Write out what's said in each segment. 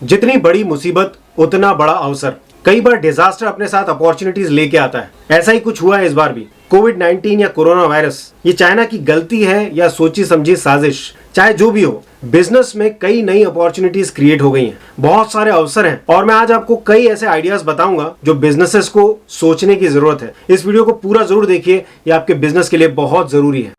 जितनी बड़ी मुसीबत उतना बड़ा अवसर। कई बार डिजास्टर अपने साथ अपॉर्चुनिटीज लेके आता है। ऐसा ही कुछ हुआ है इस बार भी। कोविड-19 या कोरोना वायरस, ये चाइना की गलती है या सोची समझी साजिश, चाहे जो भी हो, बिजनेस में कई नई अपॉर्चुनिटीज क्रिएट हो गई हैं। बहुत सारे अवसर हैं और मैं आज आपको कई ऐसे आइडियाज बताऊंगा जो बिजनेसेस को सोचने की जरूरत है। इस वीडियो को पूरा जरूर देखिए, ये आपके बिजनेस के लिए बहुत जरूरी है।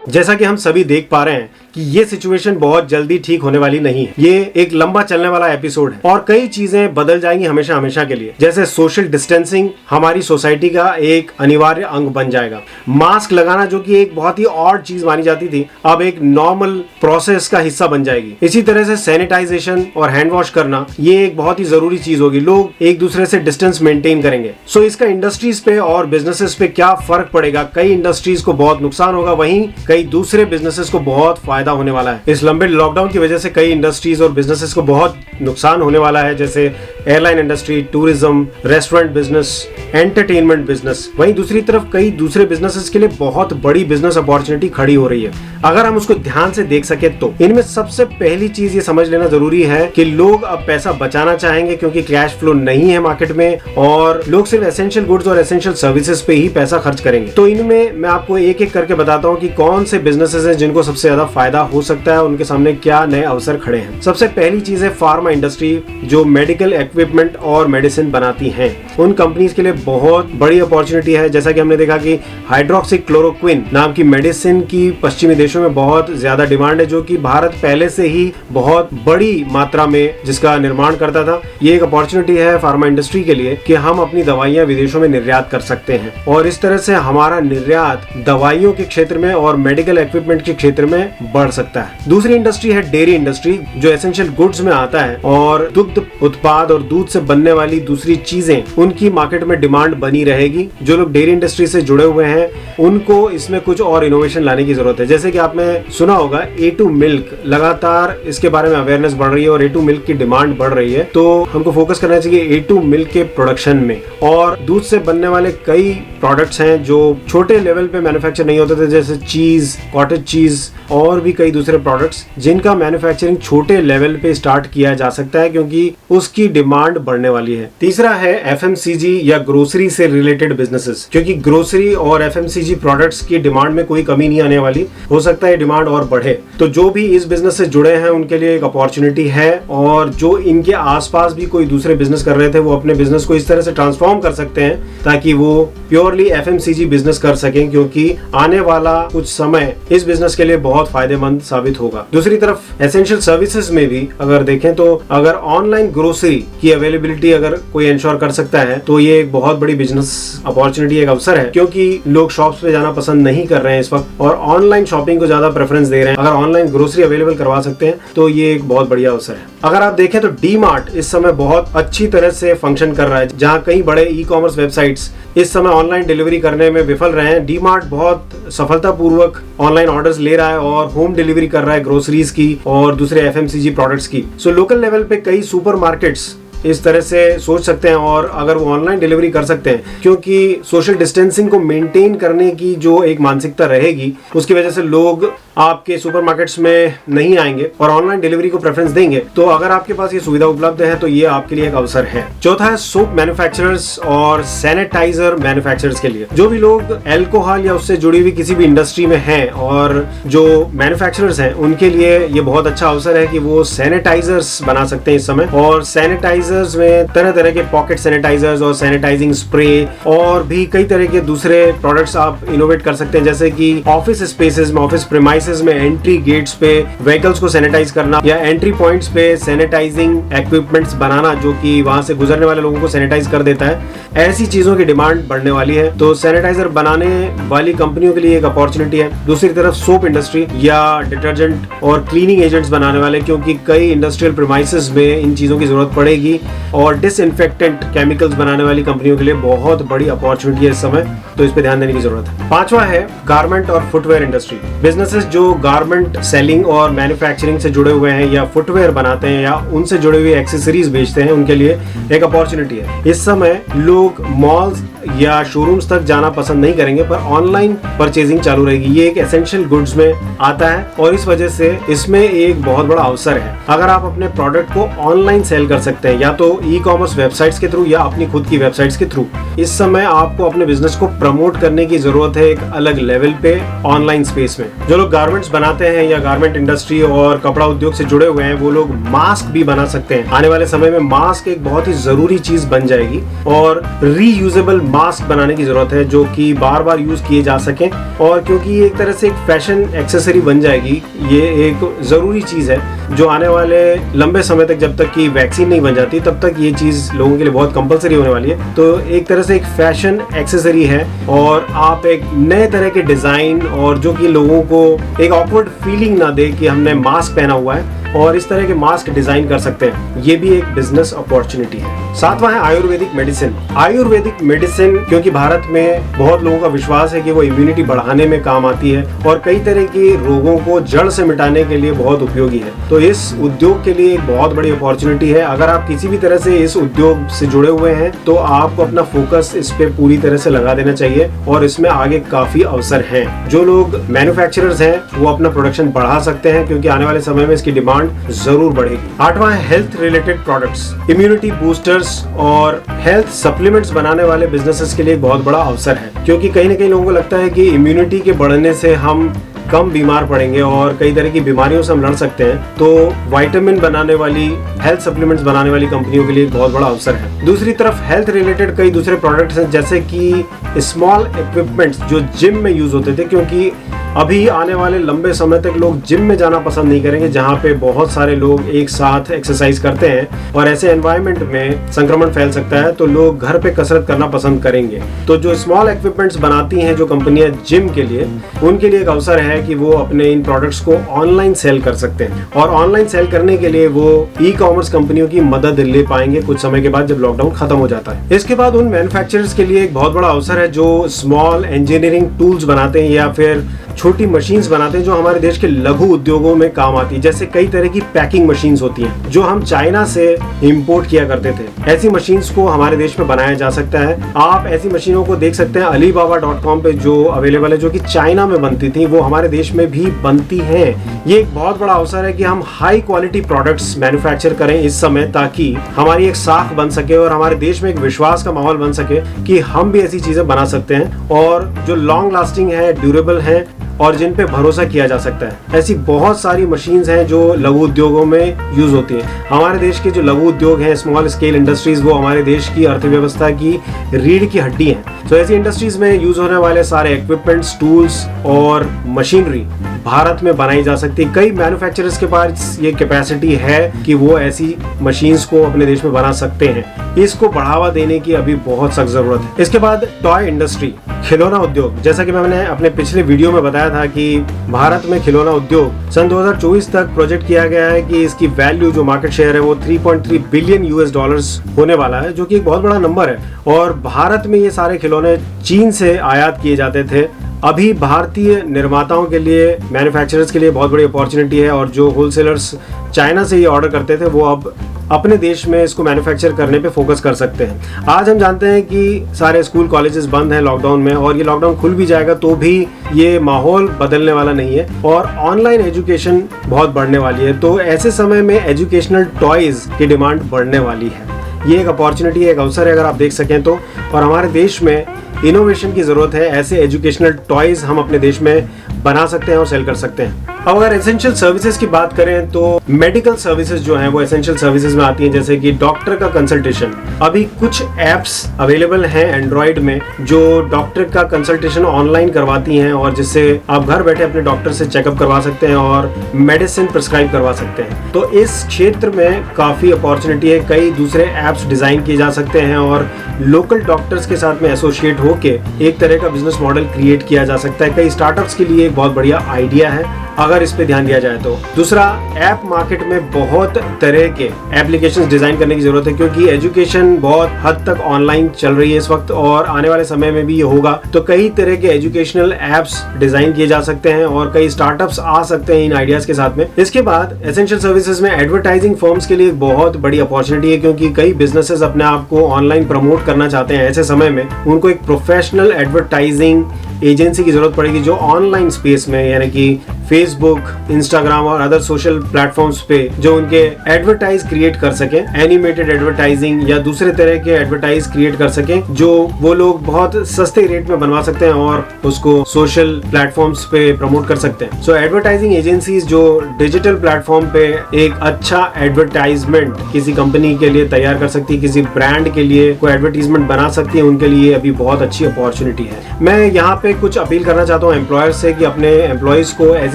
जैसा कि हम सभी देख पा रहे हैं कि ये सिचुएशन बहुत जल्दी ठीक होने वाली नहीं है। ये एक लंबा चलने वाला एपिसोड है और कई चीजें बदल जाएंगी हमेशा हमेशा के लिए। जैसे सोशल डिस्टेंसिंग हमारी सोसाइटी का एक अनिवार्य अंग बन जाएगा। मास्क लगाना, जो कि एक बहुत ही ऑड चीज मानी जाती थी, अब एक नॉर्मल प्रोसेस का हिस्सा बन जाएगी। इसी तरह से सैनिटाइजेशन और हैंड वॉश करना, ये एक बहुत ही जरूरी चीज होगी। लोग एक दूसरे से डिस्टेंस मेंटेन करेंगे। सो इसका इंडस्ट्रीज पे और बिजनेसेस पे क्या फर्क पड़ेगा? कई इंडस्ट्रीज को बहुत नुकसान होगा, वहीं कई दूसरे बिजनेसेस को बहुत फायदा होने वाला है। इस लंबे लॉकडाउन की वजह से कई इंडस्ट्रीज और बिजनेसेस को बहुत नुकसान होने वाला है, जैसे airline industry, tourism, restaurant business, entertainment business. वहीं दूसरी तरफ कई दूसरे बिजनेसेस के लिए बहुत बड़ी बिजनेस अपॉर्चुनिटी खड़ी हो रही है। अगर हम उसको ध्यान से देख सके तो इनमें सबसे पहली चीज ये समझ लेना जरूरी है कि लोग अब पैसा बचाना चाहेंगे क्योंकि कैश फ्लो नहीं है मार्केट में और लोग सिर्फ एसेंशियल गुड्स और एसेंशियल सर्विसेज पे ही पैसा खर्च करेंगे। तो इनमें मैं आपको एक एक करके बताता हूँ कि कौन से बिजनेसेस हैं जिनको सबसे ज्यादा फायदा हो सकता है, उनके सामने क्या नए अवसर खड़े हैं। सबसे पहली चीज है फार्मा इंडस्ट्री, जो मेडिकल इक्विपमेंट और मेडिसिन बनाती हैं। उन कंपनीज के लिए बहुत बड़ी अपॉर्चुनिटी है। जैसा कि हमने देखा कि हाइड्रोक्सीक्लोरोक्विन नाम की मेडिसिन की पश्चिमी देशों में बहुत ज्यादा डिमांड है, जो कि भारत पहले से ही बहुत बड़ी मात्रा में जिसका निर्माण करता था। ये एक अपॉर्चुनिटी है फार्मा इंडस्ट्री के लिए कि हम अपनी दवाइयां विदेशों में निर्यात कर सकते हैं और इस तरह से हमारा निर्यात दवाइयों के क्षेत्र में और मेडिकल इक्विपमेंट के क्षेत्र में बढ़ सकता है। दूसरी इंडस्ट्री है डेयरी इंडस्ट्री, जो एसेंशियल गुड्स में आता है और दुग्ध उत्पाद और दूध से बनने वाली दूसरी चीजें, उनकी मार्केट में डिमांड बनी रहेगी। जो लोग डेयरी इंडस्ट्री से जुड़े हुए हैं उनको इसमें कुछ और इनोवेशन लाने की जरूरत है। जैसे कि आपने सुना होगा A2 मिल्क, लगातार इसके बारे में अवेयरनेस बढ़ रही है और A2 मिल्क की डिमांड बढ़ रही है। तो हमको फोकस करना चाहिए A2 मिल्क के प्रोडक्शन में। और दूध से बनने वाले कई प्रोडक्ट्स हैं जो छोटे लेवल पे मैन्युफैक्चर नहीं होते थे, जैसे चीज, कॉटेज चीज और भी कई दूसरे प्रोडक्ट्स जिनका मैन्युफैक्चरिंग छोटे लेवल पे स्टार्ट किया जा सकता है क्योंकि उसकी डिमांड बढ़ने वाली है। तीसरा है FMCG या ग्रोसरी से रिलेटेड बिजनेसेस, क्योंकि ग्रोसरी और FMCG प्रोडक्ट्स की डिमांड में कोई कमी नहीं आने वाली, हो सकता है डिमांड और बढ़े। तो जो भी इस बिजनेस से जुड़े हैं उनके लिए एक अपॉर्चुनिटी है और जो इनके आसपास भी कोई दूसरे बिजनेस कर रहे थे वो अपने बिजनेस को इस तरह से ट्रांसफॉर्म कर सकते हैं ताकि वो प्योरली FMCG बिजनेस कर सकें, क्योंकि आने वाला कुछ समय इस बिजनेस के लिए बहुत फायदेमंद साबित होगा। दूसरी तरफ एसेंशियल सर्विसेज में भी अगर देखें तो अगर ऑनलाइन ग्रोसरी की अवेलेबिलिटी अगर कोई इंश्योर कर सकता है तो ये एक बहुत बड़ी बिजनेस अपॉर्चुनिटी, एक अवसर है, क्योंकि लोग शॉप्स पे जाना पसंद नहीं कर रहे हैं इस वक्त और ऑनलाइन शॉपिंग को ज्यादा प्रेफरेंस दे रहे हैं। अगर ऑनलाइन ग्रोसरी अवेलेबल करवा सकते हैं तो ये एक बहुत बढ़िया अवसर है। अगर आप देखें तो डीमार्ट इस समय बहुत अच्छी तरह से फंक्शन कर रहा है। जहाँ कई बड़े ई-कॉमर्स वेबसाइट्स इस समय ऑनलाइन डिलीवरी करने में विफल रहे हैं, डीमार्ट बहुत सफलतापूर्वक ऑनलाइन ऑर्डर्स ले रहा है और होम डिलीवरी कर रहा है ग्रोसरीज की और दूसरे FMCG प्रोडक्ट्स की। सो लोकल लेवल पे कई सुपरमार्केट्स इस तरह से सोच सकते हैं और अगर वो ऑनलाइन डिलीवरी कर सकते हैं, क्योंकि सोशल डिस्टेंसिंग को मेंटेन करने की जो एक मानसिकता रहेगी उसकी वजह से लोग आपके सुपरमार्केट्स में नहीं आएंगे और ऑनलाइन डिलीवरी को प्रेफरेंस देंगे। तो अगर आपके पास ये सुविधा उपलब्ध है तो ये आपके लिए एक अवसर है। चौथा है सोप मैन्युफैक्चरर्स और सैनिटाइजर मैन्युफैक्चरर्स के लिए। जो भी लोग अल्कोहल या उससे जुड़ी हुई किसी भी इंडस्ट्री में हैं और जो मैन्युफैक्चरर्स हैं उनके लिए ये बहुत अच्छा अवसर है कि वो सैनिटाइजर्स बना सकते हैं इस समय। और सैनिटाइजर्स में तरह तरह के पॉकेट सैनिटाइजर्स और सैनिटाइजिंग स्प्रे और भी कई तरह के दूसरे प्रोडक्ट्स आप इनोवेट कर सकते हैं, जैसे कि ऑफिस स्पेसेस में, ऑफिस प्रीमाइसेस में एंट्री गेट्स पे व्हीकल्स को सैनिटाइज करना या एंट्री पॉइंट्स पे सैनिटाइजिंग इक्विपमेंट्स बनाना जो कि वहां से गुजरने वाले लोगों को सैनिटाइज कर देता है। ऐसी चीजों की डिमांड बढ़ने वाली है, तो सैनिटाइजर बनाने वाली कंपनियों के लिए एक अपॉर्चुनिटी है। दूसरी तरफ सोप इंडस्ट्री या डिटर्जेंट और क्लीनिंग एजेंट्स बनाने वाले, क्योंकि कई इंडस्ट्रियल प्रीमाइसेस में इन चीजों की जरूरत पड़ेगी और डिसइंफेक्टेंट केमिकल्स बनाने वाली कंपनियों के लिए बहुत बड़ी अपॉर्चुनिटी है इस समय, तो इस पे ध्यान देने की जरूरत है। पांचवा है गारमेंट और फुटवेयर इंडस्ट्री। बिजनेसेस जो गारमेंट सेलिंग और मैन्युफैक्चरिंग से जुड़े हुए हैं या फुटवेयर बनाते हैं या उनसे जुड़े हुए एक्सेसरीज बेचते हैं, उनके लिए एक अपॉर्चुनिटी है। इस समय लोग मॉल्स या शोरूम्स तक जाना पसंद नहीं करेंगे, पर ऑनलाइन परचेजिंग चालू रहेगी। ये एक एसेंशियल गुड्स में आता है और इस वजह से इसमें एक बहुत बड़ा अवसर है। अगर आप अपने प्रोडक्ट को ऑनलाइन सेल कर सकते हैं, या तो ई कॉमर्स वेबसाइट्स के थ्रू या अपनी खुद की वेबसाइट्स के थ्रू, इस समय आपको अपने बिजनेस को प्रमोट करने की जरूरत है एक अलग लेवल पे ऑनलाइन स्पेस में। जो लोग गारमेंट्स बनाते हैं या गारमेंट इंडस्ट्री और कपड़ा उद्योग से जुड़े हुए हैं, वो लोग मास्क भी बना सकते हैं। आने वाले समय में मास्क एक बहुत ही जरूरी चीज बन जाएगी और रीयूजेबल मास्क बनाने की जरूरत है जो कि बार बार यूज किए जा सके। और क्योंकि ये एक तरह से एक फैशन एक्सेसरी बन जाएगी, ये एक जरूरी चीज है जो आने वाले लंबे समय तक, जब तक कि वैक्सीन नहीं बन जाती, तब तक ये चीज लोगों के लिए बहुत कंपलसरी होने वाली है। तो एक तरह से एक फैशन एक्सेसरी है और आप एक नए तरह के डिजाइन, और जो कि लोगों को एक ऑकवर्ड फीलिंग ना दे कि हमने मास्क पहना हुआ है, और इस तरह के मास्क डिजाइन कर सकते हैं। ये भी एक बिजनेस अपॉर्चुनिटी है। सातवां है आयुर्वेदिक मेडिसिन। आयुर्वेदिक मेडिसिन, क्योंकि भारत में बहुत लोगों का विश्वास है कि वो इम्यूनिटी बढ़ाने में काम आती है और कई तरह के रोगों को जड़ से मिटाने के लिए बहुत उपयोगी है। तो इस उद्योग के लिए एक बहुत बड़ी अपॉर्चुनिटी है। अगर आप किसी भी तरह से इस उद्योग से जुड़े हुए हैं तो आपको अपना फोकस इस पे पूरी तरह से लगा देना चाहिए और इसमें आगे काफी अवसर हैं। जो लोग मैन्युफैक्चरर्स हैं वो अपना प्रोडक्शन बढ़ा सकते हैं, क्योंकि आने वाले समय में इसकी डिमांड जरूर बढ़ेगी। आठवां है health related products. Immunity boosters और हेल्थ सप्लीमेंट्स बनाने वाले बिजनेसेस के लिए एक बहुत बड़ा अवसर है, क्योंकि कहीं ना कहीं लोगों को लगता है कि इम्यूनिटी के बढ़ने से हम कम बीमार पड़ेंगे और कई तरह की बीमारियों से हम लड़ सकते हैं। तो विटामिन बनाने वाली, हेल्थ सप्लीमेंट्स बनाने वाली कंपनियों के लिए एक बहुत बड़ा अवसर है। दूसरी तरफ हेल्थ रिलेटेड कई दूसरे प्रोडक्ट्स हैं, जैसे कि स्मॉल इक्विपमेंट्स जो जिम में यूज होते थे, क्योंकि अभी आने वाले लंबे समय तक लोग जिम में जाना पसंद नहीं करेंगे जहाँ पे बहुत सारे लोग एक साथ एक्सरसाइज करते हैं और ऐसे एनवायरनमेंट में संक्रमण फैल सकता है, तो लोग घर पे कसरत करना पसंद करेंगे। तो जो स्मॉल इक्विपमेंट्स बनाती हैं जो कंपनियां जिम के लिए, उनके लिए एक अवसर है कि वो अपने इन प्रोडक्ट्स को ऑनलाइन सेल कर सकते हैं और ऑनलाइन सेल करने के लिए वो ई कॉमर्स कंपनियों की मदद ले पाएंगे कुछ समय के बाद, जब लॉकडाउन खत्म हो जाता है। इसके बाद उन मैन्युफैक्चरर्स के लिए एक बहुत बड़ा अवसर है जो स्मॉल इंजीनियरिंग टूल्स बनाते हैं या फिर छोटी मशीन्स बनाते हैं जो हमारे देश के लघु उद्योगों में काम आती है। जैसे कई तरह की पैकिंग मशीन्स होती हैं जो हम चाइना से इंपोर्ट किया करते थे। ऐसी मशीन्स को हमारे देश में बनाया जा सकता है। आप ऐसी मशीनों को देख सकते हैं alibaba.com पे जो अवेलेबल है, जो कि चाइना में बनती थी, वो हमारे देश में भी बनती हैं। ये एक बहुत बड़ा अवसर है कि हम हाई क्वालिटी प्रोडक्ट्स मैन्युफैक्चर करें इस समय, ताकि हमारी एक साख बन सके और हमारे देश में एक विश्वास का माहौल बन सके कि हम भी ऐसी चीजें बना सकते हैं और जो लॉन्ग लास्टिंग है, ड्यूरेबल है और जिन पे भरोसा किया जा सकता है। ऐसी बहुत सारी मशीन्स हैं जो लघु उद्योगों में यूज होती हैं। हमारे देश के जो लघु उद्योग हैं, स्मॉल स्केल इंडस्ट्रीज, वो हमारे देश की अर्थव्यवस्था की रीढ़ की हड्डी हैं। तो ऐसी इंडस्ट्रीज में यूज होने वाले सारे इक्विपमेंट्स, टूल्स और मशीनरी भारत में बनाई जा सकती है। कई मैन्युफैक्चरर्स के पास ये कैपेसिटी है कि वो ऐसी मशीन्स को अपने देश में बना सकते हैं। इसको बढ़ावा देने की अभी बहुत सख्त जरूरत है। इसके बाद टॉय इंडस्ट्री, खिलौना उद्योग। जैसा कि मैंने अपने पिछले वीडियो में बताया था कि भारत में खिलौना उद्योग सन 2024 तक प्रोजेक्ट किया गया है कि इसकी वैल्यू, जो मार्केट शेयर है, वो 3.3 बिलियन यूएस डॉलर्स होने वाला है, जो कि एक बहुत बड़ा नंबर है। और भारत में ये सारे खिलौने चीन से आयात किए जाते थे। अभी भारतीय निर्माताओं के लिए, मैन्युफैक्चरर्स के लिए बहुत बड़ी अपॉर्चुनिटी है और जो होलसेलर्स चाइना से ये ऑर्डर करते थे वो अब अपने देश में इसको मैन्युफैक्चर करने पे फोकस कर सकते हैं। आज हम जानते हैं कि सारे स्कूल कॉलेजेस बंद हैं लॉकडाउन में, और ये लॉकडाउन खुल भी जाएगा तो भी ये माहौल बदलने वाला नहीं है और ऑनलाइन एजुकेशन बहुत बढ़ने वाली है। तो ऐसे समय में एजुकेशनल टॉयज की डिमांड बढ़ने वाली है। ये एक अपॉर्चुनिटी है, एक अवसर है अगर आप देख सकें तो। और हमारे देश में इनोवेशन की जरूरत है। ऐसे एजुकेशनल टॉयज हम अपने देश में बना सकते हैं और सेल कर सकते हैं। अब अगर एसेंशियल सर्विसेज की बात करें तो मेडिकल सर्विसेज जो हैं वो एसेंशियल सर्विसेज में आती हैं, जैसे कि डॉक्टर का कंसल्टेशन। अभी कुछ एप्स अवेलेबल हैं एंड्रॉइड में जो डॉक्टर का कंसल्टेशन ऑनलाइन करवाती हैं और जिससे आप घर बैठे अपने डॉक्टर से चेकअप करवा सकते हैं और मेडिसिन प्रिस्क्राइब करवा सकते हैं। तो इस क्षेत्र में काफी अपॉर्चुनिटी है। कई दूसरे एप्स डिजाइन किए जा सकते हैं और लोकल डॉक्टर्स के साथ में एसोसिएट होके एक तरह का बिजनेस मॉडल क्रिएट किया जा सकता है। कई स्टार्टअप्स के लिए एक बहुत बढ़िया आइडिया है। अगर इस पे ध्यान दिया जाए तो। दूसरा, ऐप मार्केट में बहुत तरह के एप्लीकेशंस डिजाइन करने की जरूरत है, क्योंकि एजुकेशन बहुत हद तक ऑनलाइन चल रही है इस वक्त और आने वाले समय में भी ये होगा। तो कई तरह के एजुकेशनल एप्स डिजाइन किए जा सकते हैं और कई स्टार्टअप्स आ सकते हैं इन आइडियाज के साथ में। इसके बाद एसेंशियल सर्विसेज में एडवर्टाइजिंग फर्म्स के लिए बहुत बड़ी अपॉर्चुनिटी है, क्योंकि कई बिजनेसेस अपने आप को ऑनलाइन प्रमोट करना चाहते हैं। ऐसे समय में उनको एक प्रोफेशनल एडवर्टाइजिंग एजेंसी की जरूरत पड़ेगी जो ऑनलाइन स्पेस में, यानी कि फेसबुक, इंस्टाग्राम और अदर सोशल प्लेटफॉर्म्स पे जो उनके एडवर्टाइज क्रिएट कर सके, एनिमेटेड एडवर्टाइजिंग या दूसरे तरह के एडवर्टाइज क्रिएट कर सके जो वो लोग बहुत सस्ते रेट में बनवा सकते हैं और उसको सोशल प्लेटफॉर्म्स पे प्रमोट कर सकते हैं। सो एडवर्टाइजिंग एजेंसीज जो डिजिटल प्लेटफॉर्म पे एक अच्छा एडवर्टाइजमेंट किसी कंपनी के लिए तैयार कर सकती है, किसी ब्रांड के लिए कोई एडवर्टाइजमेंट बना सकती है, उनके लिए अभी बहुत अच्छी अपॉर्चुनिटी है। मैं यहाँ पे कुछ अपील करना चाहता हूँ एम्प्लॉयर्स से कि अपने एम्प्लॉयज को ऐसी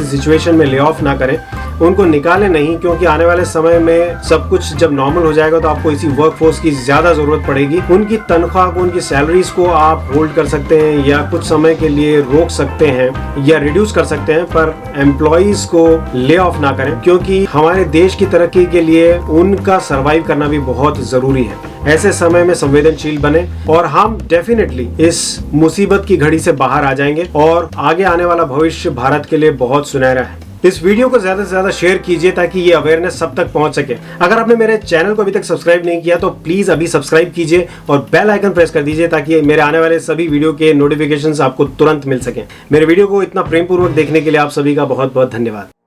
सिचुएशन में ले ऑफ ना करें, उनको निकालें नहीं, क्योंकि आने वाले समय में सब कुछ जब नॉर्मल हो जाएगा तो आपको इसी वर्कफोर्स की ज्यादा जरूरत पड़ेगी। उनकी तनख्वाह को, उनकी सैलरीज को आप होल्ड कर सकते हैं या कुछ समय के लिए रोक सकते हैं या रिड्यूस कर सकते हैं, पर एम्प्लॉयज को ले ऑफ ना करें, क्योंकि हमारे देश की तरक्की के लिए उनका सर्वाइव करना भी बहुत जरूरी है। ऐसे समय में संवेदनशील बने और हम डेफिनेटली इस मुसीबत की घड़ी से बाहर आ जाएंगे और आगे आने वाला भविष्य भारत के लिए बहुत सुनहरा है। इस वीडियो को ज्यादा से ज्यादा शेयर कीजिए ताकि ये अवेयरनेस सब तक पहुंच सके। अगर आपने मेरे चैनल को अभी तक सब्सक्राइब नहीं किया तो प्लीज अभी सब्सक्राइब कीजिए और बेल आइकन प्रेस कर दीजिए ताकि मेरे आने वाले सभी वीडियो के नोटिफिकेशंस आपको तुरंत मिल सकें। मेरे वीडियो को इतना प्रेम पूर्वक देखने के लिए आप सभी का बहुत बहुत धन्यवाद।